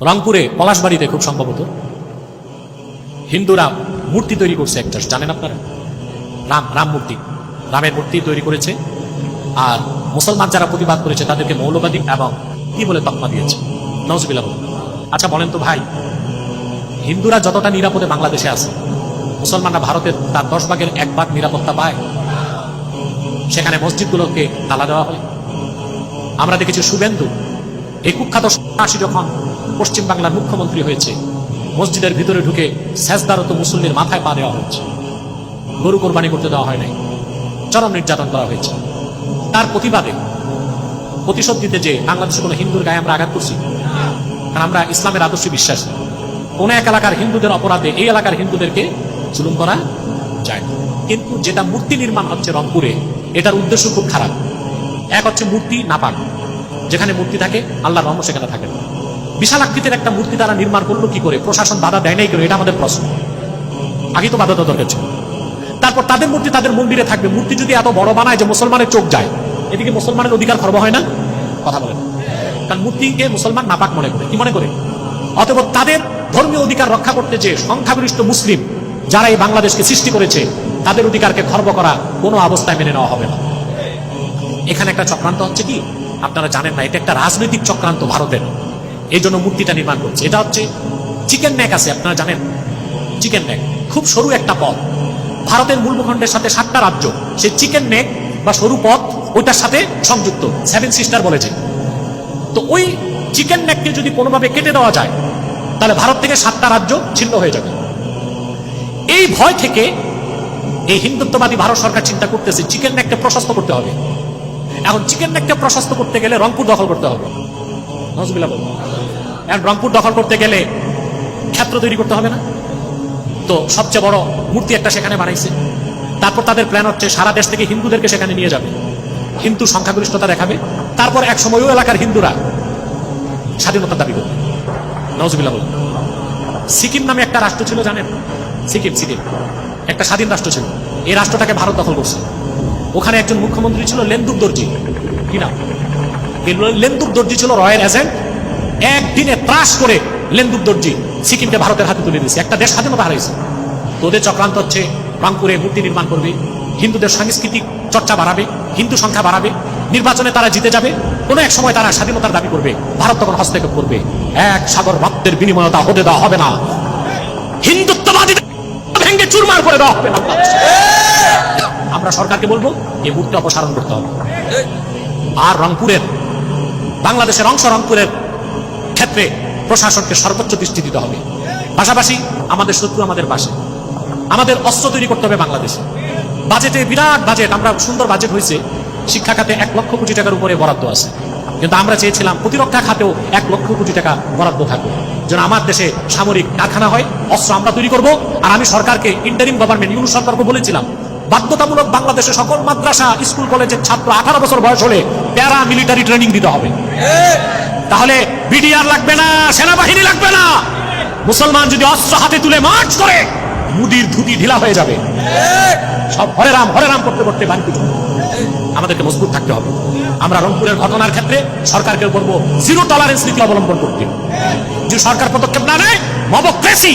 রংপুরে পলাশবাড়িতে খুব সম্ভবত হিন্দুরা মূর্তি তৈরি করছে একটা, জানেন আপনারা? রাম মূর্তি, রামের মূর্তি তৈরি করেছে। আর মুসলমান যারা প্রতিবাদ করেছে তাদেরকে মৌলবাদী এবং কি বলে তকমা দিয়েছে। নওজুবিল্লাহ। আচ্ছা বলেন তো ভাই, হিন্দুরা যতটা নিরাপদে বাংলাদেশে আছে, মুসলমানরা ভারতের তার 10 ভাগের 1 ভাগ নিরাপত্তা পায়। সেখানে মসজিদগুলোকে তালা দেওয়া হয়। আমরা দেখেছি শুভেন্দু এই কুখ্যাত সন্ত্রাসী যখন পশ্চিম বাংলার মুখ্যমন্ত্রী হয়েছে, মসজিদের ভিতরে ঢুকে সেজদারত মুসল্লির মাথায় পা দেওয়া হয়েছে, গরু কোরবানি করতে দেওয়া হয় নাই, চরম নির্যাতন করা হয়েছে। তার প্রতিবাদে প্রতিশোধ দিতে যে বাংলাদেশে কোনো হিন্দুর গায়ে আমরা আঘাত করছি, কারণ আমরা ইসলামের আদর্শে বিশ্বাসী। কোন এক এলাকার হিন্দুদের অপরাধে এই এলাকার হিন্দুদেরকে জুলুম করা যায় না। কিন্তু যেটা মূর্তি নির্মাণ হচ্ছে রংপুরে, এটার উদ্দেশ্য খুব খারাপ। এক হচ্ছে মূর্তি নাপাক, যেখানে মূর্তি থাকে আল্লাহর রহমত সেখানে থাকে না। বিশাল আকৃতির একটা মূর্তি তারা নির্মাণ করলো কি করে? প্রশাসন বাধা দেয় নাই কেন? এটা আমাদের প্রশ্ন। আগে তো বাধা দেওয়া দরকার ছিল। তারপর তাদের মূর্তি তাদের মন্দিরে থাকবে। মূর্তি যদি এত বড় বানায় যে মুসলমানের চোখ যায়, এদিকে মুসলমানের অধিকার খর্ব হয় না? কথা বলেন। কারণ মূর্তিকে মুসলমান নাপাক মনে করে, কি মনে করে? অতএব তাদের ধর্মীয় অধিকার রক্ষা করতে যে সংখ্যাগরিষ্ঠ মুসলিম যারা এই বাংলাদেশকে সৃষ্টি করেছে, তাদের অধিকারকে খর্ব করা কোনো অবস্থায় মেনে নেওয়া হবে না। এখানে একটা চক্রান্ত হচ্ছে কি আপনারা জানেন না? এটা একটা রাজনৈতিক চক্রান্ত ভারতের। এই জন্য মূর্তিটা নির্মাণ করছে। এটা হচ্ছে চিকেন নেক আছে, আপনারা জানেন? চিকেন নেক খুব সরু একটা পথ, ভারতের মূল ভূখণ্ডের সাথে 7টা রাজ্য সেই চিকেন নেক বা সরু পথ ওইটার সাথে সংযুক্ত, 7 সিস্টার বলেছে। তো ওই চিকেন নেককে যদি কোনোভাবে কেটে দেওয়া যায়, তাহলে ভারত থেকে 7টা রাজ্য ছিন্ন হয়ে যাবে। এই ভয় থেকে এই হিন্দুত্ববাদী ভারত সরকার চিন্তা করতেছে চিকেন নেককে প্রশস্ত করতে হবে। এখন চিকেন নেককে প্রশস্ত করতে গেলে রংপুর দখল করতে হবে। এখন রংপুর দখল করতে গেলে ক্ষেত্র তৈরি করতে হবে না? তো সবচেয়ে বড় মূর্তি একটা সেখানে বানাইছে। তারপর তাদের প্ল্যান হচ্ছে সারা দেশ থেকে হিন্দুদেরকে সেখানে নিয়ে যাবে, হিন্দু সংখ্যাগরিষ্ঠতা দেখাবে। তারপর এক সময় ওই এলাকার হিন্দুরা স্বাধীনতার দাবি করবে। নওজুবিল্লাহ। সিকিম নামে একটা রাষ্ট্র ছিল, জানেন? সিকিম একটা স্বাধীন রাষ্ট্র ছিল। এই রাষ্ট্রটাকে ভারত দখল করছে। ওখানে একজন মুখ্যমন্ত্রী ছিল লেন্দুক দর্জি। কি নাম? লেন্দুক দর্জি ছিল রয়ের এজেন্ট। একদিনে ত্রাস করে লেন্দুক দর্জি সিকিমকে ভারতের হাতে তুলে দিয়েছে। একটা দেশ স্বাধীনতা হারাইছে। তোদের চক্রান্ত হচ্ছে রংপুরে মূর্তি নির্মাণ করবে, হিন্দুদের সাংস্কৃতিক চর্চা বাড়াবে, হিন্দু সংখ্যা বাড়াবে, নির্বাচনে তারা জিতে যাবে, কোনো এক সময় তারা স্বাধীনতার দাবি করবে, ভারত তখন হস্তক্ষেপ করবে। এক সাগর রক্তের বিনিময়ে তা হতে দেওয়া হবে না। হিন্দুত্ববাদী ভেঙ্গে চুরমার করে দেওয়া হবে না। আমরা সরকারকে বলবো এই মূর্তি অপসারণ করতে হবে। আর রংপুরের, বাংলাদেশের অংশ রংপুরের ক্ষেত্রে প্রশাসনকে সর্বোচ্চ দৃষ্টি দিতে হবে। পাশাপাশি আমাদের শত্রু আমাদের পাশে, আমাদের অস্ত্র তৈরি করতে হবে বাংলাদেশে। বাজেটে বিরাট বাজেট, আমরা সুন্দর বাজেট হয়েছে। শিক্ষা খাতে 1 লক্ষ কোটি টাকার উপরে বরাদ্দ আছে, কিন্তু আমরা চেয়েছিলাম প্রতিরক্ষা খাতেও 1 লক্ষ কোটি টাকা বরাদ্দ থাকবে, যেন আমার দেশে সামরিক কারখানা হয়, অস্ত্র আমরা তৈরি করব। আর আমি সরকারকে, ইন্টারিম গভর্নমেন্ট ইউনূস সরকারকে বলেছিলাম বাধ্যতামূলক বাংলাদেশে সকল মাদ্রাসা, স্কুল, কলেজের ছাত্র 18 বছর বয়স হলে প্যারা মিলিটারি ট্রেনিং দিতে হবে। তাহলে বিডিআর লাগবে না, সেনাবাহিনী লাগবে না। মুসলমান যদি অস্ত্র হাতে তুলে মার্চ করে, মুদির ধুতি ঢিলা হয়ে যাবে। সব হরে রাম করতে করতে বাড়ি। আমাদেরকে মজবুত থাকতে হবে। আমরা রংপুরের ঘটনার ক্ষেত্রে সরকারকে বলবো জিরো টলারেন্স নীতি অবলম্বন করতে। যদি সরকার পদক্ষেপ না নেয়, মবক্রেসি,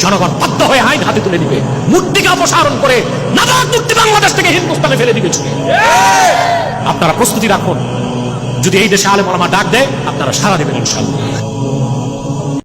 জনগণ বাধ্য হয়ে আইন হাতে তুলে দিবে। মূর্তিকে অপসারণ করে নাজাত মূর্তি বাংলাদেশ থেকে হিন্দুস্তানে ফেলে দিবে। আপনারা প্রস্তুতি রাখুন। যদি এই দেশে আলেম ওলামা ডাক দেয়, আপনারা সাড়া দেবেন ইনশাআল্লাহ।